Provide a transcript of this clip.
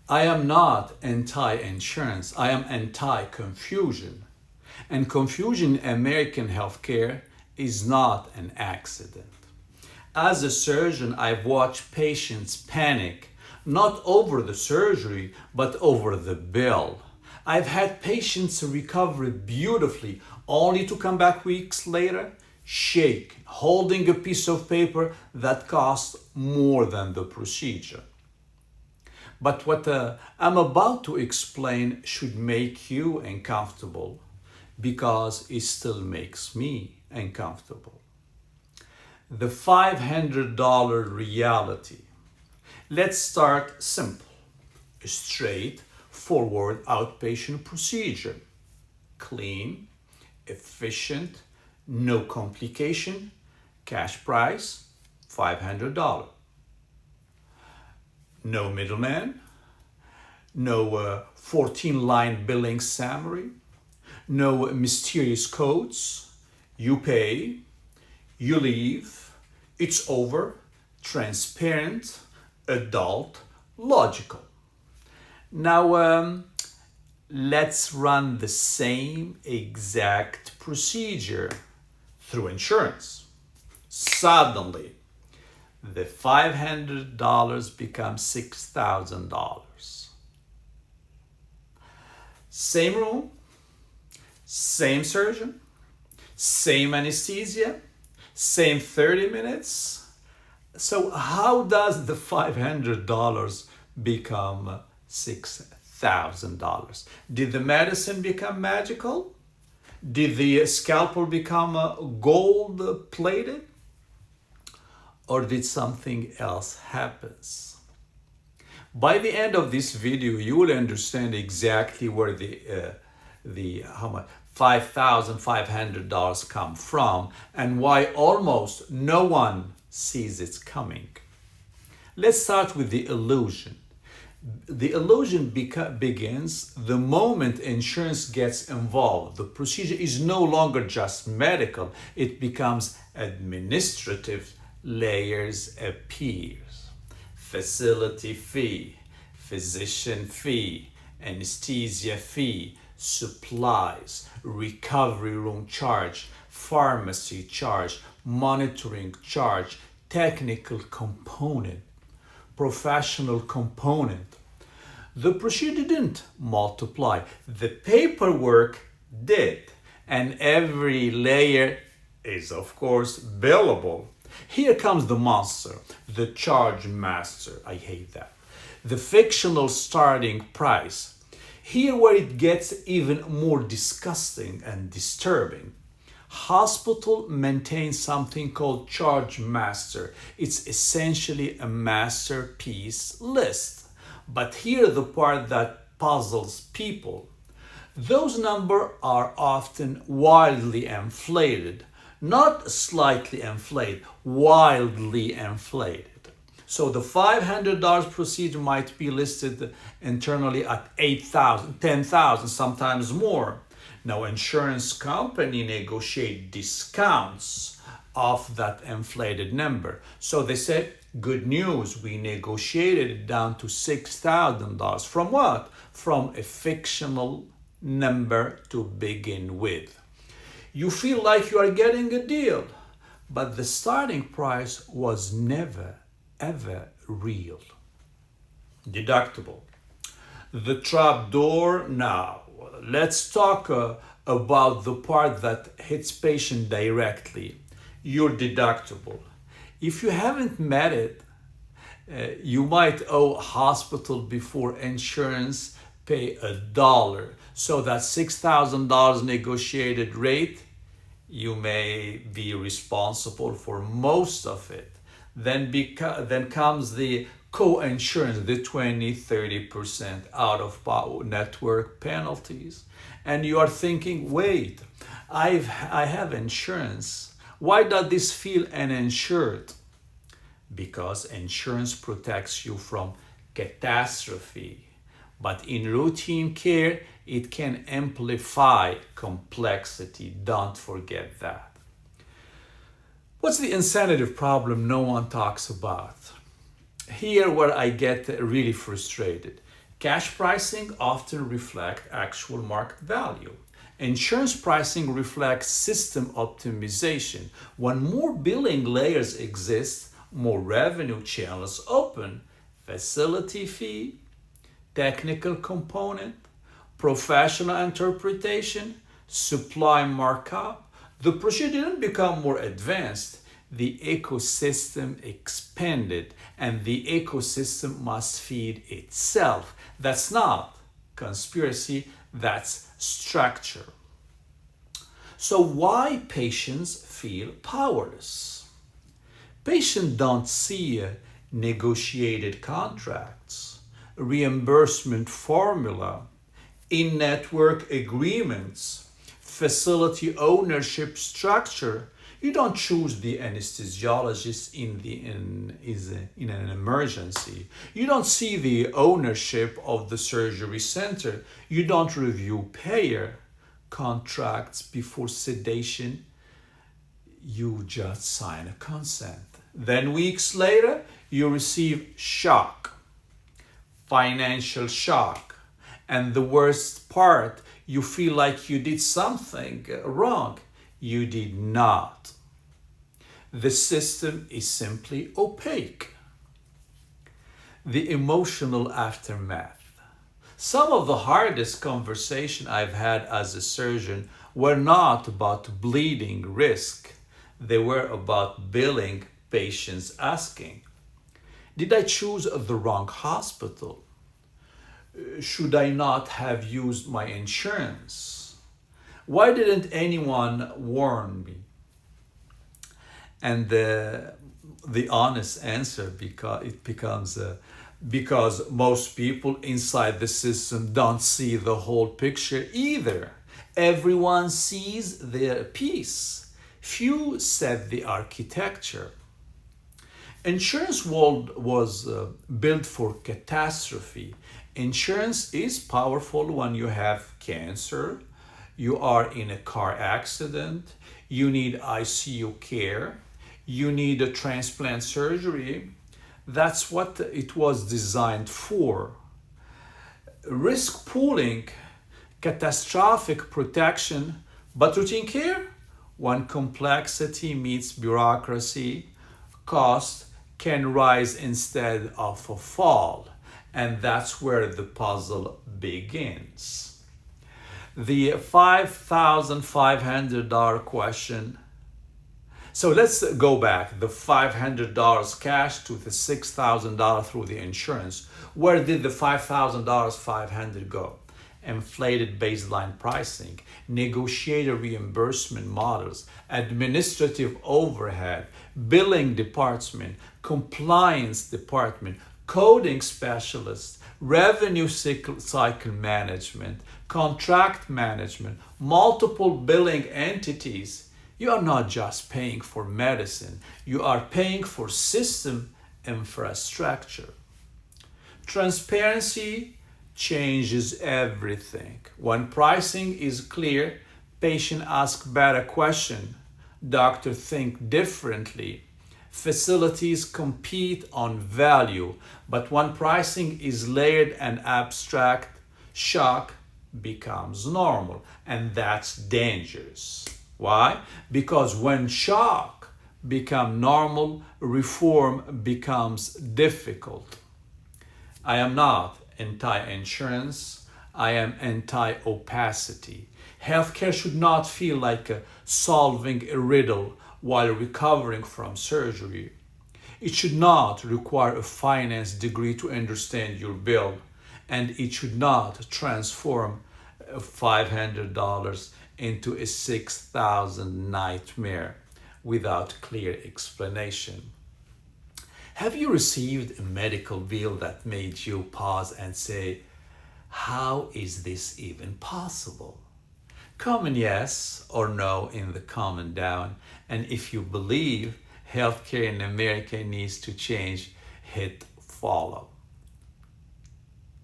I am not anti-insurance. I am anti-confusion. And confusion in American healthcare is not an accident. As a surgeon, I've watched patients panic, not over the surgery, but over the bill. I've had patients recover beautifully, only to come back weeks later, shaking, holding a piece of paper that cost more than the procedure. But what I'm about to explain should make you uncomfortable because it still makes me uncomfortable. The $500 reality. Let's start simple. A straightforward outpatient procedure. Clean, efficient, no complication, cash price, $500. No middleman, no 14-line billing summary, no mysterious codes. You pay, you leave, it's over, transparent, adult, logical. Now, let's run the same exact procedure through insurance. Suddenly, the $500 becomes $6,000. Same room, same surgeon, same anesthesia, same 30 minutes. So how does the $500 become $6,000? Did the medicine become magical? Did the scalpel become gold plated? Or did something else happen? By the end of this video, you will understand exactly where the how much $5,500 come from and why almost no one sees it coming. Let's start with the illusion. The illusion begins the moment insurance gets involved. The procedure is no longer just medical, it becomes administrative. Layers appears. Facility fee, physician fee, anesthesia fee, supplies, recovery room charge, pharmacy charge, monitoring charge, technical component, professional component. The procedure didn't multiply. The paperwork did. And every layer is, of course, billable. Here comes the monster, the chargemaster. I hate that. The fictional starting price. Here where it gets even more disgusting and disturbing. Hospital maintains something called chargemaster. It's essentially a masterpiece list. But here the part that puzzles people. Those numbers are often wildly inflated. Not slightly inflated, wildly inflated. So the $500 procedure might be listed internally at $8,000, $10,000, sometimes more. Now, insurance company negotiate discounts of that inflated number. So they said, good news, we negotiated it down to $6,000. From what? From a fictional number to begin with. You feel like you are getting a deal, but the starting price was never, ever real. Deductible. The trap door now. Let's talk about the part that hits patient directly, your deductible. If you haven't met it, you might owe hospital before insurance pay $1. So that $6,000 negotiated rate, you may be responsible for most of it. Then comes the co-insurance, the 20-30% out-of-network penalties. And you are thinking, wait, I have insurance. Why does this feel uninsured? Because insurance protects you from catastrophe. But in routine care, it can amplify complexity. Don't forget that. What's the insanity problem no one talks about? Here where I get really frustrated. Cash pricing often reflects actual market value. Insurance pricing reflects system optimization. When more billing layers exist, more revenue channels open. Facility fee, technical component, professional interpretation, supply markup. The procedure didn't become more advanced. The ecosystem expanded, and the ecosystem must feed itself. That's not conspiracy, that's structure. So, why patients feel powerless? Patients don't see negotiated contracts, reimbursement formula, in network agreements, facility ownership structure. You don't choose the anesthesiologist in an emergency. You don't see the ownership of the surgery center. You don't review payer contracts before sedation. You just sign a consent. Then weeks later, you receive shock, financial shock. And the worst part, you feel like you did something wrong. You did not. The system is simply opaque. The emotional aftermath. Some of the hardest conversations I've had as a surgeon were not about bleeding risk. They were about billing patients asking, did I choose the wrong hospital? Should I not have used my insurance? Why didn't anyone warn me? And the honest answer becomes because most people inside the system don't see the whole picture either. Everyone sees their piece. Few set the architecture. Insurance world was built for catastrophe. Insurance is powerful when you have cancer, you are in a car accident, you need ICU care, you need a transplant surgery. That's what it was designed for. Risk pooling, catastrophic protection, but routine care, when complexity meets bureaucracy, cost can rise instead of a fall. And that's where the puzzle begins. The $5,500 question. So let's go back. The $500 cash to the $6,000 through the insurance. Where did the $5,500 go? Inflated baseline pricing, negotiated reimbursement models, administrative overhead, billing department, compliance department, coding specialists, revenue cycle management, contract management, multiple billing entities. You are not just paying for medicine, you are paying for system infrastructure. Transparency changes everything. When pricing is clear, patient ask better question, doctor think differently. Facilities compete on value, but when pricing is layered and abstract, shock becomes normal, and that's dangerous. Why? Because when shock becomes normal, reform becomes difficult. I am not anti-insurance, I am anti-opacity. Healthcare should not feel like solving a riddle while recovering from surgery. It should not require a finance degree to understand your bill, and it should not transform $500 into a $6,000 nightmare without clear explanation. Have you received a medical bill that made you pause and say, how is this even possible? Comment yes or no in the comment down. And if you believe healthcare in America needs to change, hit follow.